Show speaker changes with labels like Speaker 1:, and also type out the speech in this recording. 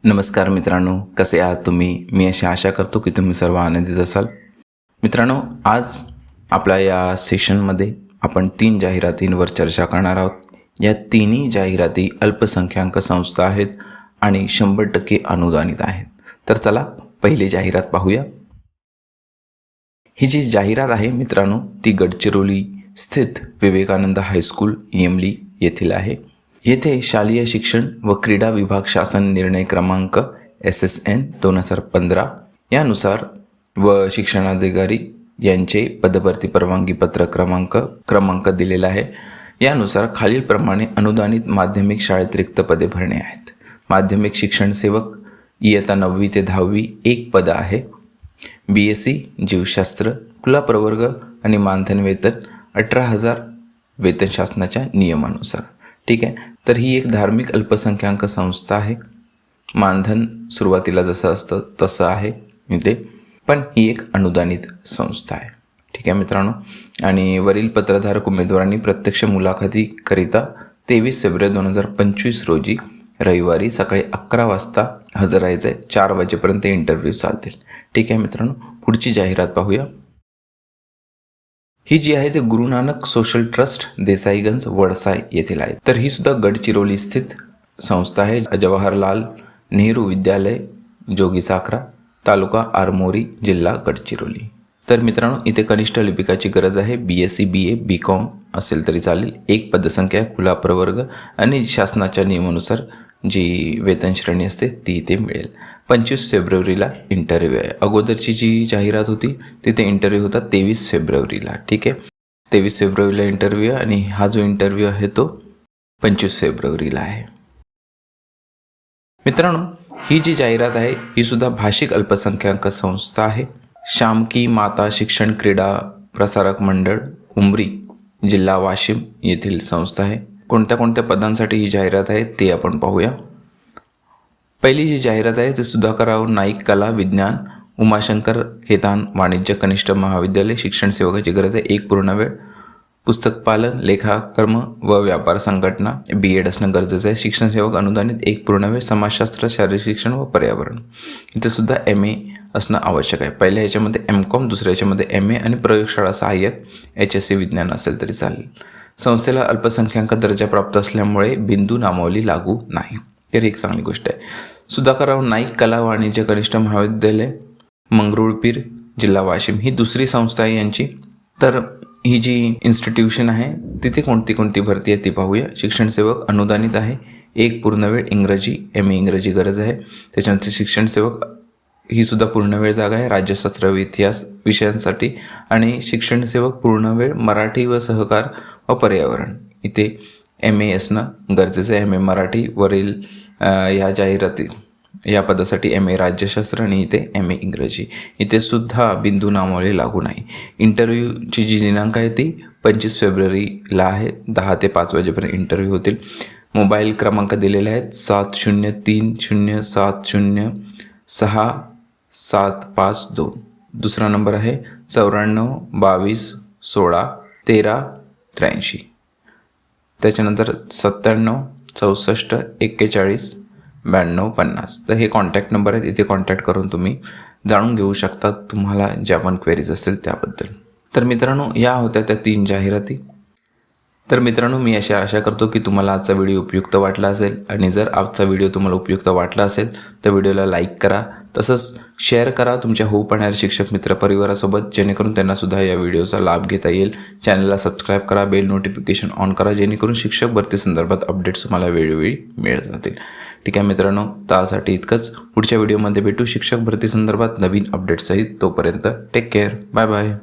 Speaker 1: नमस्कार मित्रांनो, कसे आहात तुम्ही? मी अशी आशा करतो की तुम्ही सर्व आनंदित असाल. मित्रांनो, आज आपल्या या सेशनमध्ये आपण 3 जाहिरातींवर चर्चा करणार आहोत. या तिन्ही जाहिराती अल्पसंख्याक संस्था आहेत आणि 100% अनुदानित आहेत. तर चला पहिली जाहिरात पाहूया. ही जी जाहिरात आहे मित्रांनो, ती गडचिरोली स्थित विवेकानंद हायस्कूल येमली येथील आहे. येथे शालेय शिक्षण व क्रीडा विभाग शासन निर्णय क्रमांक SSN 2015 यानुसार व शिक्षणाधिकारी यांचे पदभरती परवानगी पत्र क्रमांक दिलेला आहे. यानुसार खालीलप्रमाणे अनुदानित माध्यमिक शाळेत रिक्त पदे भरणे आहेत. माध्यमिक शिक्षण सेवक इयत्ता 9वी ते 10वी 1 पद आहे. BSc जीवशास्त्र खुला प्रवर्ग आणि मानधन वेतन 18,000 वेतन शासनाच्या नियमानुसार. ठीक आहे. तर ही एक धार्मिक अल्पसंख्याक संस्था आहे. मानधन सुरुवातीला जसं असतं तसं आहे इथे, पण ही एक अनुदानित संस्था आहे. ठीक आहे मित्रांनो. आणि वरील पत्रधारक उमेदवारांनी प्रत्यक्ष मुलाखतीकरिता 23 फेब्रुवारी 2025 रोजी रविवारी सकाळी 11 वाजता हजर राहायचं आहे. 4 वाजेपर्यंत इंटरव्ह्यू चालतील. ठीक आहे मित्रांनो. पुढची जाहिरात पाहूया. ही जी आहे ते गुरु नानक सोशल ट्रस्ट देसाईगंज वडसाय येथील आहे. तर ही सुद्धा गडचिरोली स्थित संस्था आहे. जवाहरलाल नेहरू विद्यालय जोगीसाखरा तालुका आरमोरी जिल्हा गडचिरोली. तर मित्रांनो, इथे कनिष्ठ लिपिकाची गरज आहे. BSc BA BCom असेल तरी चालेल. 1 पदसंख्या खुला प्रवर्ग आणि शासनाच्या नियमानुसार जी वेतन श्रेणी असते ती इथे मिळेल. 25 फेब्रुवारीला इंटरव्ह्यू आहे. अगोदरची जी जाहिरात होती तिथे इंटरव्ह्यू होता 23 फेब्रुवारीला. ठीक आहे. 23 फेब्रुवारीला इंटरव्ह्यू आहे आणि हा जो इंटरव्ह्यू आहे तो 25 फेब्रुवारीला आहे. मित्रांनो, ही जी जाहिरात आहे ही सुद्धा भाषिक अल्पसंख्याक संस्था आहे. श्यामकी माता शिक्षण क्रीडा प्रसारक मंडळ उमरी जिल्हा वाशिम येथील संस्था आहे. कोणत्या कोणत्या पदांसाठी ही जाहिरात आहे ते आपण पाहूया. पहिली जी जाहिरात आहे ती सुधाकरराव नाईक कला विज्ञान उमाशंकर खेतान वाणिज्य कनिष्ठ महाविद्यालय शिक्षण सेवकाची गरज आहे. 1 पूर्णवेळ पुस्तकपालन लेखाकर्म व व्यापार संघटना B.Ed असणं गरजेचं आहे. शिक्षण सेवक अनुदानित 1 पूर्णवेळ समाजशास्त्र शारीरिक शिक्षण व पर्यावरण. इथे सुद्धा MA असणं आवश्यक आहे. पहिल्या ह्याच्यामध्ये MCom, दुसऱ्या ह्याच्यामध्ये MA आणि प्रयोगशाळा सहाय्यक HSC विज्ञान असेल तरी चालेल. संस्थेला अल्पसंख्याक दर्जा प्राप्त असल्यामुळे बिंदू नामावली लागू नाही. तर एक चांगली गोष्ट आहे. सुधाकरराव नाईक कला वाणिज्य कनिष्ठ महाविद्यालय मंगरुळपीर जिल्हा वाशिम ही दुसरी संस्था आहे यांची. तर ही जी इन्स्टिट्यूशन आहे तिथे कोणती भरती आहे ती पाहूया. शिक्षण सेवक अनुदानित आहे. 1 पूर्णवेळ इंग्रजी MA इंग्रजी गरज आहे. त्याच्यानंतर शिक्षण सेवक ही सुद्धा पूर्णवेळ जागा आहे राज्यशास्त्र व इतिहास विषयांसाठी. आणि शिक्षण सेवक पूर्णवेळ मराठी व सहकार व पर्यावरण इथे MA असणं गरजेचं आहे. MA मराठी. वरील ह्या जाहिराती या पदासाठी MA राज्यशास्त्र आणि इथे MA इंग्रजी. इथे सुद्धा बिंदू नामावली लागू नाही. इंटरव्ह्यूची जी दिनांक आहे ती 25 फेब्रुवारीला आहे. 10 ते 5 वाजेपर्यंत इंटरव्ह्यू होतील. मोबाईल क्रमांक दिलेले आहेत 7030706752. दुसरा नंबर आहे 9422161383. त्याच्यानंतर 9764419250. तर हे कॉन्टॅक्ट नंबर आहेत. इथे कॉन्टॅक्ट करून तुम्ही जाणून घेऊ शकता तुम्हाला ज्या पण क्वेरीज असतील त्याबद्दल. तर मित्रांनो, या होत्या त्या 3 जाहिराती. तर मित्रांनो, मी अशी आशा करतो की तुम्हाला आजचा व्हिडिओ उपयुक्त वाटला असेल. आणि जर आजचा व्हिडिओ तुम्हाला उपयुक्त वाटला असेल तर व्हिडिओला लाईक करा. तसंच शेअर करा तुमच्या होऊ पाहणाऱ्या शिक्षक मित्र परिवारासोबत, जेणेकरून त्यांनासुद्धा या व्हिडिओचा लाभ घेता येईल. चॅनलला सबस्क्राईब करा. बेल नोटिफिकेशन ऑन करा, जेणेकरून शिक्षक भरती संदर्भात अपडेट्स तुम्हाला वेळोवेळी मिळत राहतील. ठीक आहे मित्रांनो, त्यासाठी इतकंच. पुढच्या व्हिडिओमध्ये भेटू शिक्षक भरती संदर्भात नवीन अपडेट्ससहित. तोपर्यंत टेक केअर. Bye bye.